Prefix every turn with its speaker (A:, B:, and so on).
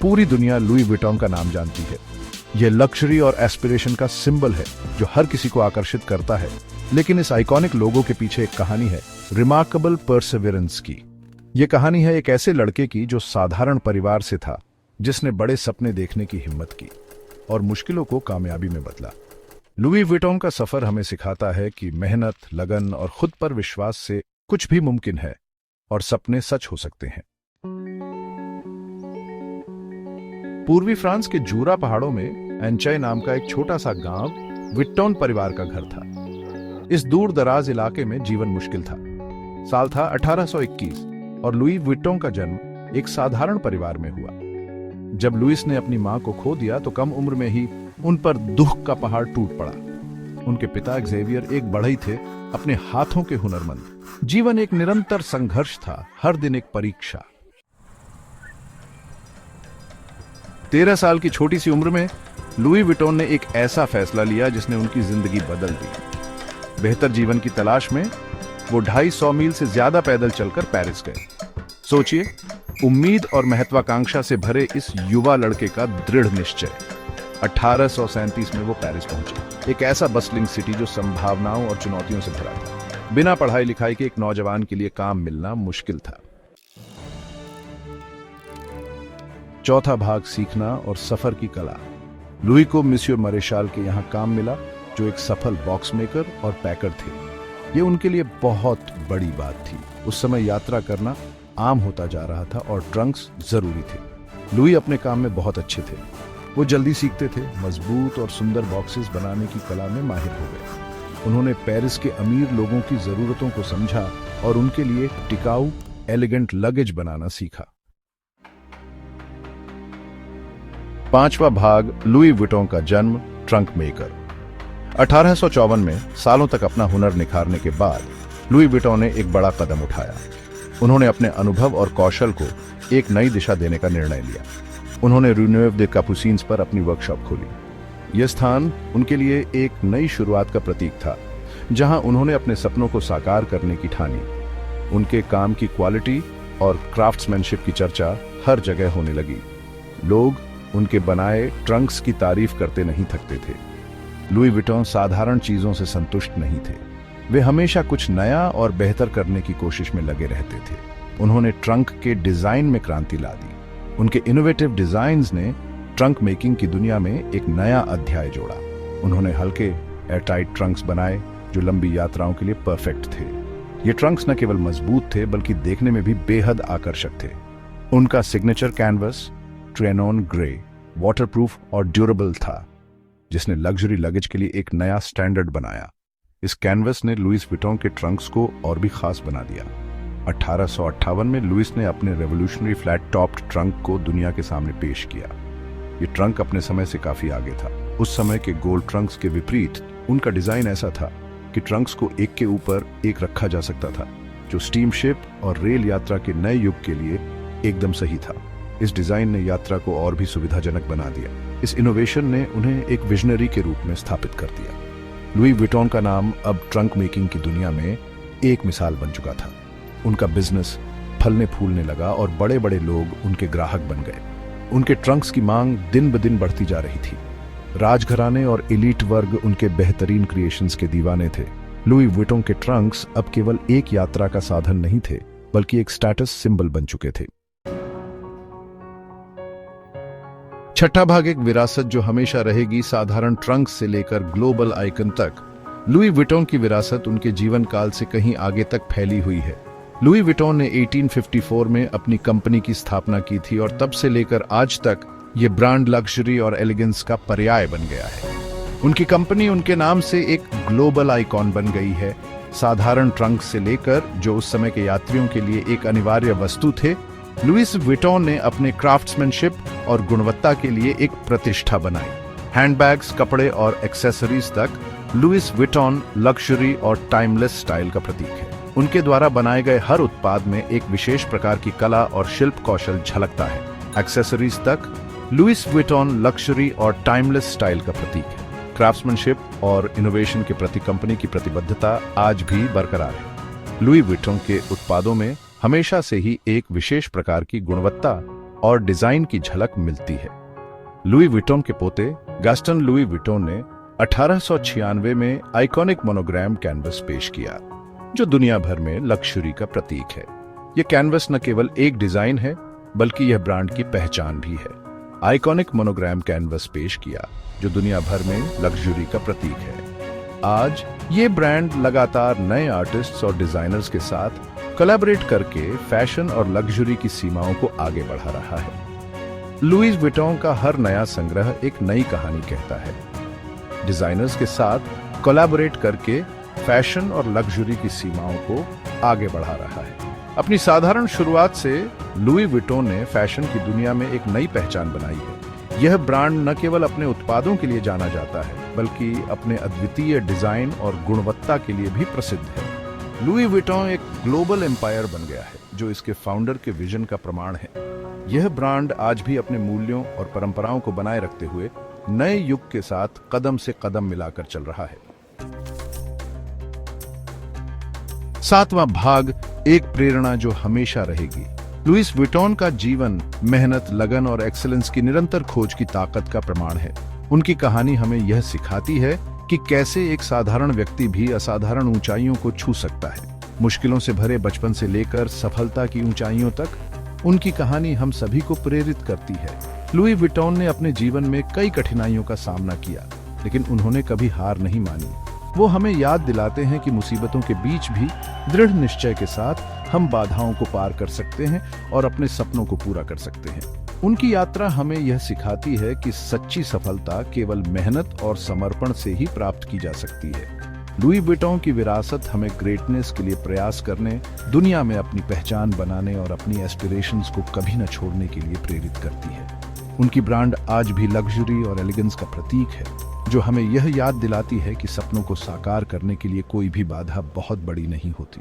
A: पूरी दुनिया Louis Vuitton का नाम जानती है। यह लग्जरी और एस्पिरेशन का सिंबल है जो हर किसी को आकर्षित करता है। लेकिन इस आइकॉनिक लोगो के पीछे एक कहानी है, रिमार्केबल परसेवरेंस की। यह कहानी है एक ऐसे लड़के की जो साधारण परिवार से था, जिसने बड़े सपने देखने की हिम्मत की और मुश्किलों को कामयाबी में बदला। लुई विटॉन का सफर हमें सिखाता है कि मेहनत, लगन और खुद पर विश्वास से कुछ भी मुमकिन है और सपने सच हो सकते हैं। पूर्वी फ्रांस के जूरा पहाड़ों में एंचाई नाम का एक छोटा सा गांव विटॉन परिवार का घर था। इस दूर दराज इलाके में जीवन मुश्किल था। साल था 1821 और लुई विटॉन का जन्म एक साधारण परिवार में हुआ। जब लुइस ने अपनी मां को खो दिया तो कम उम्र में ही उन पर दुख का पहाड़ टूट पड़ा। उनके पिता एक्सेवियर एक बढ़ई थे, अपने हाथों के हुनरमंद। जीवन एक निरंतर संघर्ष था, हर दिन एक परीक्षा। 13 साल की छोटी सी उम्र में लुई विटॉन ने एक ऐसा फैसला लिया जिसने उनकी जिंदगी बदल दी। बेहतर जीवन की तलाश में वो 250 मील से ज्यादा पैदल चलकर पेरिस गए। सोचिए, उम्मीद और महत्वाकांक्षा से भरे इस युवा लड़के का दृढ़ निश्चय। 1837 में वो पेरिस पहुंचे, एक ऐसा बस्लिंग सिटी जो संभावनाओं और चुनौतियों से भरा था। बिना पढ़ाई लिखाई के एक नौजवान के लिए काम मिलना मुश्किल था। चौथा भाग, सीखना और सफर की कला। लुई को मिस्टर मरेशाल के यहां काम मिला, जो एक सफल बॉक्स मेकर और पैकर थे। ये उनके लिए बहुत बड़ी बात थी। उस समय यात्रा करना आम होता जा रहा था और ट्रंक्स जरूरी थे। लुई अपने काम में बहुत अच्छे थे। वो जल्दी सीखते थे, मजबूत और सुंदर बॉक्सेस बनाने की कला में माहिर हो गए। उन्होंने पेरिस के अमीर लोगों की जरूरतों को समझा और उनके लिए टिकाऊ, एलिगेंट लगेज बनाना सीखा। पांचवा भाग, लुई विटॉन का जन्म, ट्रंक मेकर। 1854 में सालों तक अपना हुनर निखारने के बाद लुई विटॉन ने एक बड़ा कदम उठाया। उन्होंने अपने अनुभव और कौशल को एक नई दिशा देने का निर्णय लिया। उन्होंने रू न्यूव दे कैपुसिन्स पर अपनी वर्कशॉप खोली। यह स्थान उनके लिए एक नई शुरुआत का प्रतीक था, जहां उन्होंने अपने सपनों को साकार करने की ठानी। उनके काम की क्वालिटी और क्राफ्ट्समैनशिप की चर्चा हर जगह होने लगी। लोग उनके बनाए ट्रंक्स की तारीफ करते नहीं थकते थे। लुई विटॉन साधारण चीजों से संतुष्ट नहीं थे। वे हमेशा कुछ नया और बेहतर करने की कोशिश में लगे रहते थे। उन्होंने ट्रंक के डिजाइन में क्रांति ला दी। उनके इनोवेटिव डिजाइन्स ने ट्रंक मेकिंग की दुनिया में एक नया अध्याय जोड़ा। उन्होंने हल्के एयरटाइट ट्रंक्स बनाए जो लंबी यात्राओं के लिए परफेक्ट थे। ये ट्रंक्स न केवल मजबूत थे बल्कि देखने में भी बेहद आकर्षक थे। उनका सिग्नेचर कैनवस ट्रेनॉन ग्रे वाटरप्रूफ और ड्यूरेबल था, जिसने लग्जरी लगेज के लिए एक नया स्टैंडर्ड बनाया। इस कैनवस ने लुइस विटॉन के ट्रंक्स को और भी खास बना दिया। 1858 में लुइस ने अपने रेवोल्यूशनरी फ्लैट टॉप्ड ट्रंक को दुनिया के सामने पेश किया। ये ट्रंक अपने समय से काफी आगे था। उस समय के गोल्ड ट्रंक्स के विपरीत उनका डिजाइन ऐसा था कि ट्रंक्स को एक के ऊपर एक रखा जा सकता था, जो स्टीमशिप और रेल यात्रा के नए युग के लिए एकदम सही था। इस डिजाइन ने यात्रा को और भी सुविधाजनक बना दिया। इस इनोवेशन ने उन्हें एक विजनरी के रूप में स्थापित कर दिया। लुई विटॉन का नाम अब ट्रंक मेकिंग की दुनिया में एक मिसाल बन चुका था। उनका बिजनेस फलने फूलने लगा और बड़े बड़े लोग उनके ग्राहक बन गए। उनके ट्रंक्स की मांग दिन ब दिन बढ़ती जा रही थी। राजघराने और एलीट वर्ग उनके बेहतरीन क्रिएशंस के दीवाने थे। लुई विटॉन के ट्रंक्स अब केवल एक यात्रा का साधन नहीं थे, बल्कि एक स्टेटस सिंबल बन चुके थे। छठा भाग, एक विरासत जो हमेशा रहेगी, साधारण ट्रंक से लेकर ग्लोबल आइकन तक। लुई विटॉन की विरासत उनके जीवन काल से कहीं आगे तक फैली हुई है। लुई विटॉन ने 1854 में अपनी कंपनी की स्थापना की थी और तब से लेकर आज तक ये ब्रांड लग्जरी और एलिगेंस का पर्याय बन गया है। उनकी कंपनी उनके नाम से एक ग्लोबल आइकॉन बन गई है। साधारण ट्रंक से लेकर जो उस समय के यात्रियों के लिए एक अनिवार्य वस्तु थे, लुइस विटॉन ने अपने क्राफ्ट्समैनशिप और गुणवत्ता के लिए एक प्रतिष्ठा बनाई। हैंडबैग्स, कपड़े और एक्सेसरीज तक लुइस विटॉन लग्जरी और टाइमलेस स्टाइल का प्रतीक है। उनके द्वारा बनाए गए हर उत्पाद में एक विशेष प्रकार की कला और शिल्प कौशल झलकता है। एक्सेसरीज तक लुइस विटॉन लग्जरी और टाइमलेस स्टाइल का प्रतीक है। क्राफ्ट्समैनशिप और इनोवेशन के प्रति कंपनी की प्रतिबद्धता आज भी बरकरार है। लुई विटॉन के उत्पादों में हमेशा से ही एक विशेष प्रकार की गुणवत्ता और डिजाइन की झलक मिलती है। लुई विटॉन के पोते गास्टन लुई विटॉन ने 1896 में आइकॉनिक मोनोग्राम कैनवस पेश किया, जो दुनिया भर में लग्जरी का प्रतीक है। यह कैनवस न केवल एक डिजाइन है, बल्कि यह ब्रांड की पहचान भी है। आइकॉनिक मोनोग्राम कैनवस पेश किया, जो दुनिया भर में लग्जरी का प्रतीक है। आज ये ब्रांड लगातार नए आर्टिस्ट्स और डिजाइनर्स के साथ कोलैबोरेट करके फैशन और लग्जरी की सीमाओं को आगे बढ़ा रहा है। लुई विटॉन का हर नया संग्रह एक नई कहानी कहता है। डिजाइनर्स के साथ कोलैबोरेट करके फैशन और लग्जरी की सीमाओं को आगे बढ़ा रहा है। अपनी साधारण शुरुआत से लुई विटॉन ने फैशन की दुनिया में एक नई पहचान बनाई है। यह ब्रांड न केवल अपने उत्पादों के लिए जाना जाता है, बल्कि अपने अद्वितीय डिजाइन और गुणवत्ता के लिए भी प्रसिद्ध है। लुई विटॉन एक ग्लोबल एम्पायर बन गया है, जो इसके फाउंडर के विजन का प्रमाण है। यह ब्रांड आज भी अपने मूल्यों और परंपराओं को बनाए रखते हुए नए युग के साथ कदम से कदम मिलाकर चल रहा है। 7वां भाग, एक प्रेरणा जो हमेशा रहेगी। लुई विटॉन का जीवन मेहनत, लगन और एक्सीलेंस की निरंतर खोज की ताकत का प्रमाण है। उनकी कहानी हमें यह सिखाती है कि कैसे एक साधारण व्यक्ति भी असाधारण ऊंचाइयों को छू सकता है। मुश्किलों से भरे बचपन से लेकर सफलता की ऊंचाइयों तक उनकी कहानी हम सभी को प्रेरित करती है। लुई विटॉन ने अपने जीवन में कई कठिनाइयों का सामना किया, लेकिन उन्होंने कभी हार नहीं मानी। वो हमें याद दिलाते हैं कि मुसीबतों के बीच भी दृढ़ निश्चय के साथ हम बाधाओं को पार कर सकते हैं और अपने सपनों को पूरा कर सकते हैं। उनकी यात्रा हमें यह सिखाती है कि सच्ची सफलता केवल मेहनत और समर्पण से ही प्राप्त की जा सकती है। लुई विटॉन की विरासत हमें ग्रेटनेस के लिए प्रयास करने, दुनिया में अपनी पहचान बनाने और अपनी एस्पिरेशंस को कभी न छोड़ने के लिए प्रेरित करती है। उनकी ब्रांड आज भी लग्जरी और एलिगेंस का प्रतीक है, जो हमें यह याद दिलाती है कि सपनों को साकार करने के लिए कोई भी बाधा बहुत बड़ी नहीं होती।